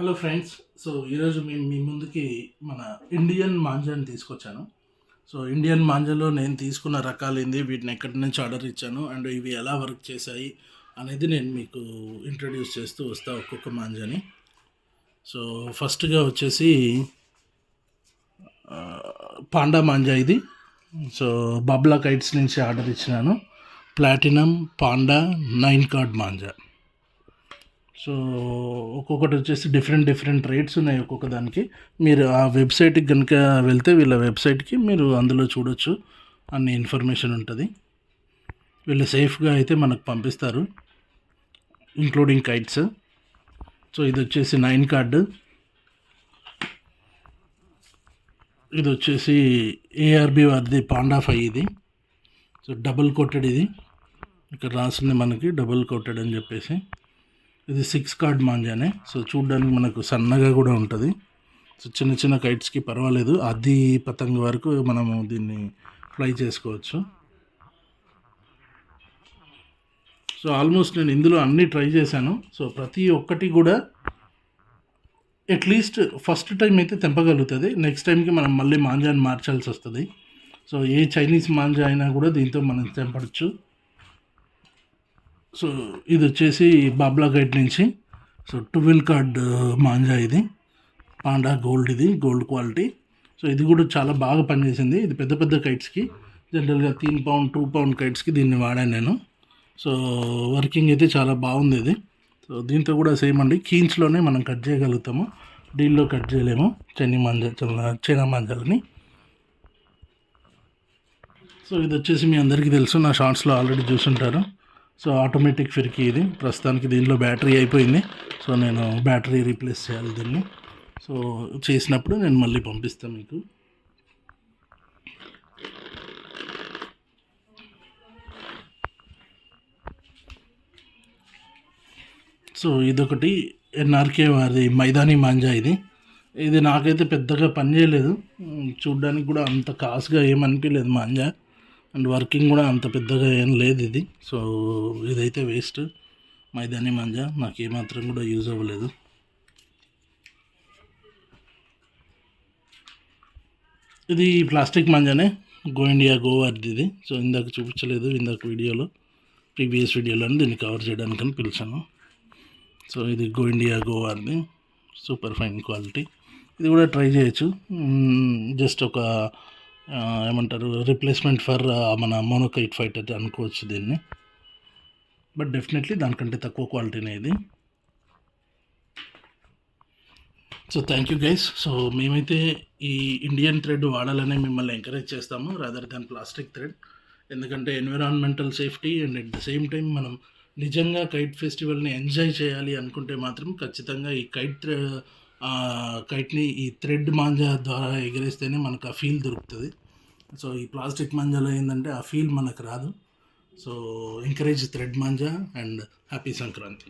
Hello friends. So ఈరోజు మేము మీ ముందుకి మన ఇండియన్ మాంజాని తీసుకొచ్చాను. సో ఇండియన్ మాంజాలో నేను తీసుకున్న రకాలు ఏంది, వీటిని ఎక్కడి నుంచి ఆర్డర్ ఇచ్చాను అండ్ ఇవి ఎలా వర్క్ చేశాయి అనేది నేను మీకు ఇంట్రడ్యూస్ చేస్తూ వస్తా ఒక్కొక్క మాంజాని. సో ఫస్ట్గా వచ్చేసి పాండా మాంజా ఇది. సో బబ్లా కైట్స్ నుంచి ఆర్డర్ ఇచ్చినాను. ప్లాటినం పాండా 9 కార్డ్ మాంజా. సో ఒక్కొక్కటి వచ్చేసి డిఫరెంట్ రేట్స్ ఉన్నాయి ఒక్కొక్క దానికి. మీరు ఆ వెబ్సైట్కి కనుక వెళ్తే వీళ్ళ వెబ్సైట్కి మీరు అందులో చూడొచ్చు, అన్ని ఇన్ఫర్మేషన్ ఉంటుంది. వీళ్ళు సేఫ్గా అయితే మనకు పంపిస్తారు, ఇంక్లూడింగ్ కైట్స్. సో ఇది వచ్చేసి 9 కార్డు. ఇది వచ్చేసి ఏఆర్బి వారిది పాండా 5 ఇది. సో డబుల్ కోటెడ్ ఇది, ఇక్కడ రాసింది మనకి డబుల్ కోటెడ్ అని చెప్పేసి. ఇది 6 కార్డ్ మాంజానే. సో చూడడానికి మనకు సన్నగా కూడా ఉంటుంది. సో చిన్న చిన్న కైట్స్కి పర్వాలేదు, అది పతంగ వరకు మనము దీన్ని ఫ్లై చేసుకోవచ్చు. సో ఆల్మోస్ట్ నేను ఇందులో అన్నీ ట్రై చేశాను. సో ప్రతి ఒక్కటి కూడా అట్లీస్ట్ ఫస్ట్ టైం అయితే తెంపగలుగుతుంది, నెక్స్ట్ టైంకి మనం మళ్ళీ మాంజాని మార్చాల్సి వస్తుంది. సో ఏ చైనీస్ మాంజా అయినా కూడా దీంతో మనం తెంపచ్చు. సో ఇది వచ్చేసి బాబ్లా గైడ్ నుంచి. సో 12 కార్డ్ మాంజా ఇది, పాండా గోల్డ్, ఇది గోల్డ్ క్వాలిటీ. సో ఇది కూడా చాలా బాగా పనిచేసింది. ఇది పెద్ద పెద్ద కైట్స్కి, జనరల్గా 3 పౌండ్ 2 పౌండ్ కైట్స్కి దీన్ని వాడాను నేను. సో వర్కింగ్ అయితే చాలా బాగుంది ఇది. సో దీంతో కూడా సేమ్ అండి, కీన్స్లోనే మనం కట్ చేయగలుగుతాము, డీల్లో కట్ చేయలేము చైనా మాంజాలని. సో ఇది వచ్చేసి మీ అందరికీ తెలుసు, నా షార్ట్స్లో ఆల్రెడీ చూసుంటారు. సో ఆటోమేటిక్ ఫిర్కీ ఇది. ప్రస్తుతానికి దీనిలో బ్యాటరీ అయిపోయింది. సో నేను బ్యాటరీ రీప్లేస్ చేయాలి దీన్ని. సో చేసినప్పుడు నేను మళ్ళీ పంపిస్తాను మీకు. సో ఇదొకటి ఎన్ఆర్కే వారి మైదానీ మాంజా ఇది. ఇది నాకైతే పెద్దగా పనిచేయలేదు, చూడ్డానికి కూడా అంత కాస్ట్గా ఏమనిపించలేదు మాంజా, అండ్ వర్కింగ్ కూడా అంత పెద్దగా ఏం లేదు ఇది. సో ఇదైతే వేస్ట్, మైదానీ మాంజా నాకు ఏమాత్రం కూడా యూజ్ అవ్వలేదు. ఇది ప్లాస్టిక్ మాంజానే, గో ఇండియా గో వారిది ఇది. సో ఇందాక చూపించలేదు, ఇందాక వీడియోలో, ప్రీవియస్ వీడియోలో దీన్ని కవర్ చేయడానికని పిలిచాను. సో ఇది గో ఇండియా గో వారిది, సూపర్ ఫైన్ క్వాలిటీ. ఇది కూడా ట్రై చేయొచ్చు, జస్ట్ ఒక ఏమంటారు రిప్లేస్మెంట్ ఫర్ మన మోనోకైట్ ఫైటర్ అనుకోవచ్చు దీన్ని. బట్ డెఫినెట్లీ దానికంటే తక్కువ క్వాలిటీనే ఇది. So thank you guys. So మేమైతే ఈ ఇండియన్ థ్రెడ్ వాడాలని మిమ్మల్ని ఎంకరేజ్ చేస్తాము, రాదర్ దాన్ ప్లాస్టిక్ థ్రెడ్. ఎందుకంటే environmental safety and at the same time మనం నిజంగా కైట్ ఫెస్టివల్ని ఎంజాయ్ చేయాలి అనుకుంటే మాత్రం ఖచ్చితంగా ఈ కైట్ని ఈ థ్రెడ్ మాంజా ద్వారా ఎగరేస్తేనే మనకు ఆ ఫీల్ దొరుకుతుంది. సో ఈ ప్లాస్టిక్ మాంజాలో ఏంటంటే ఆ ఫీల్ మనకు రాదు. So encourage thread manja and happy Sankranti.